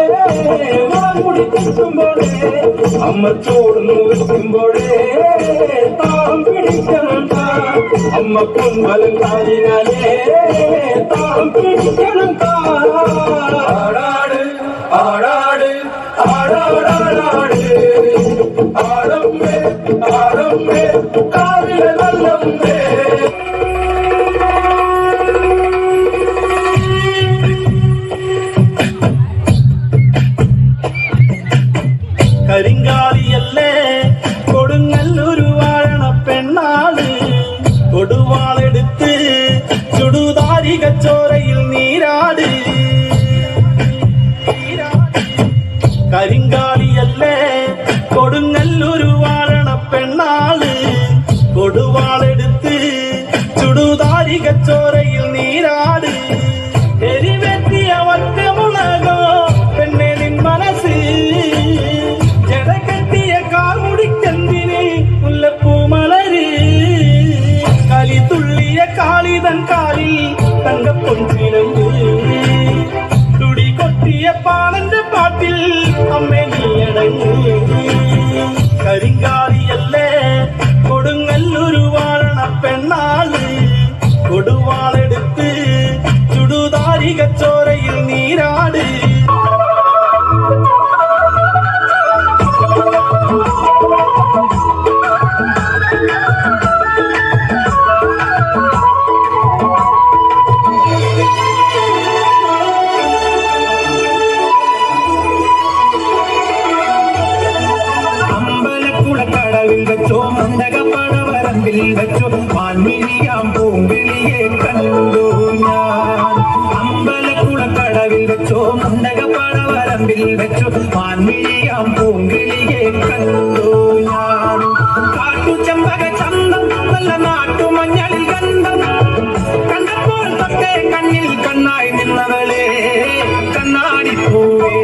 മുളമുടി കുത്തുമ്പോഴേ അമ്മ ചോടുന്നു വെക്കുമ്പോഴേ താളം പിടിക്കണം അമ്മ പൊൻവലം കാലിനാലേ താളം പിടിക്കണം ആടാട് ആടാട് ആടാടാടാട് ആടമ്മേ ആടമ്മേ കാവിലെ നല്ലമ്മേ കരിങ്കാലിയല്ലേ കൊടുങ്ങല്ലൊരു വാഴണ പെണ്ണാള് കൊടുവാളെടുത്ത് ചുടുതാരികച്ചോരയിൽ നീരാട് കരിങ്കാലിയല്ലേ കൊടുങ്ങല്ലൊരു വാഴണ പെണ്ണാള് കൊടുവാളെടുത്ത് ചുടുതാരികച്ചോരയിൽ നീരാട് എരിവെത്തിയ ഒറ്റമുളകോ പെണ്ണെ നിൻ മനസ്സ് ജടകെട്ടിയ കാർമുടിക്കെന്തിന് മുല്ലപ്പൂമലര് കലി തുള്ളിയ കാളിതൻ കാലിൽ തങ്കപ്പൊഞ്ചിരമ്പ് തുടി കൊട്ടിയ പാളന്റെ പാട്ടിൽ അമ്മേ നീയടങ്ങ് കരിങ്കാലിയല്ലേ കൊടുങ്ങല്ലൊരു വാഴണ പെണ്ണാള് കൊടുവാളെടുത്ത് ചുടുതാരികച്ചോരയിൽ നീരാട് അമ്പലക്കുളക്കടവിൽ വെച്ചോ മണ്ടകപ്പടവരമ്പിൽ വെച്ചോ മാൻമിഴിയാം പൂങ്കിളിയെ കണ്ടു ഞാൻ അമ്പലക്കുളക്കടവിൽ വെച്ചോ മണ്ടകപ്പടവരമ്പിൽ വെച്ചോ മാൻമിഴിയാം പൂങ്കിളിയെ കണ്ടു ഞാൻ കാട്ടുചെമ്പക ചന്തം നല്ല നാട്ടുമഞ്ഞളിൽ ഗന്ധം കണ്ടപ്പോൾ തൊട്ടേ കണ്ണിൽ കണ്ണായി നിന്നവളെ കണ്ണാടിപ്പൂവേ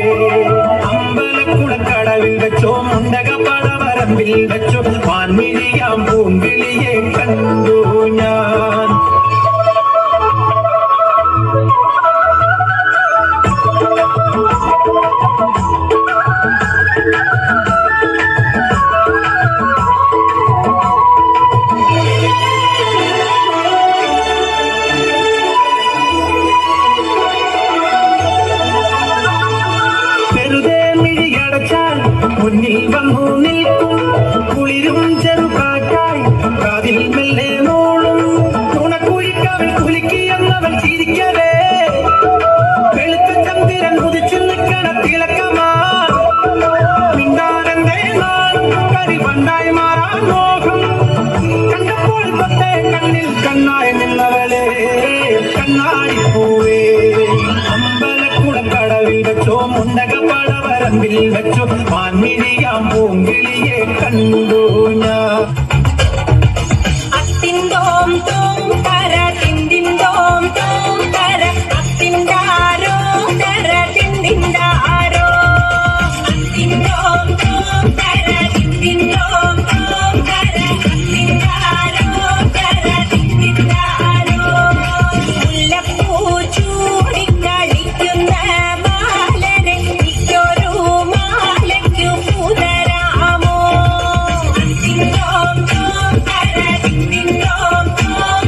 അമ്പലക്കുളക്കടവിൽ വെച്ചോ മുണ്ടകപ്പടവരമ്പിൽ വെച്ചോ മാൻമിഴിയാം പൂങ്കിളിയെ കണ്ടു ഞാൻ മുന്നിൽ വന്നു നിൽക്കും കുളിരും ചെറുകാറ്റായി കാതിൽ മെല്ലെ നോളും നുണക്കുഴിക്കവൻ കുലുക്കിയെന്നവൻ ചിരിക്കവേ വെളുത്ത ചന്ദ്രൻ ഉദിച്ചു നിൽക്കണ തിളക്കമാ മിണ്ടാരന്റെ നാളും കരിവണ്ടായി മാറാൻ മോഹം കണ്ടപ്പോൾ തൊട്ടേ കണ്ണിൽ കണ്ണായി നിന്നവളെ കണ്ണാടിപ്പൂവേ അമ്പലക്കുളക്കടവിൽ വെച്ചോ മുണ്ടകപ്പടവരമ്പിൽ വെച്ചോ മാൻമിഴിയാം പൂങ്കിളിയെ കണ്ടു ഞാൻ അത്തിന്തോം തോം കര തിന്തിന്തോം തോം കര അത്തിന്താരോ കര തിന്തിന്താരോ അത്തിന്തോം തോം കര തിന്തിന്തോം തോം കര അത്തിന്താരോ കര തിന്തിന്താരോ മുല്ലപ്പൂ ചൂടിക്കളിക്കുന്ന മാലരെ ഇക്കൊരു മാലയ്ക്കു പൂതരാമോ അത്തിന്തോം തോം കര തിന്തിന്തോം തോം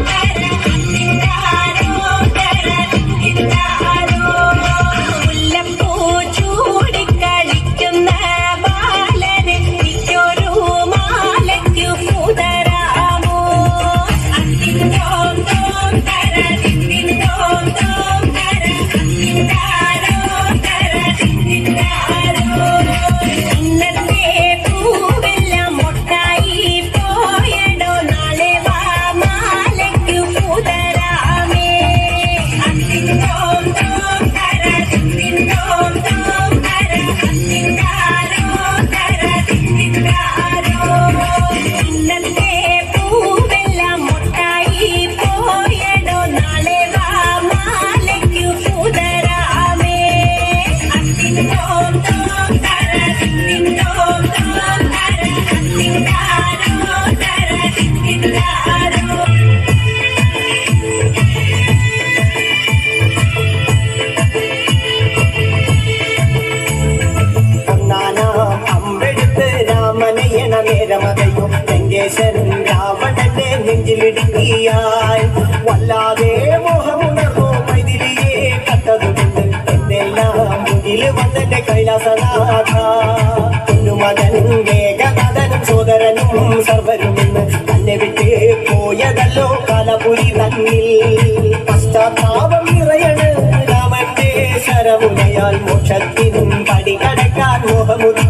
നീയായി വല്ലാതെ മോഹമുണർന്നോ മൈതിരിയെ കണ്ടതുകൊണ്ട് എന്നെല്ലാം മുന്നിൽ വന്നെന്റെ കൈലാസനാഥ കുഞ്ഞുമകൻ മേഘനാഥനും സോദരനും സർവരും ഇന്ന് തന്നെ വിട്ട് പോയതല്ലോ കാലപുരി തന്നിൽ പശ്ചാത്താപം നിറയണ് രാമന്റെ ശരമുനയാൽ മോക്ഷത്തിനും പടി കടക്കാൻ മോഹമുദ്ര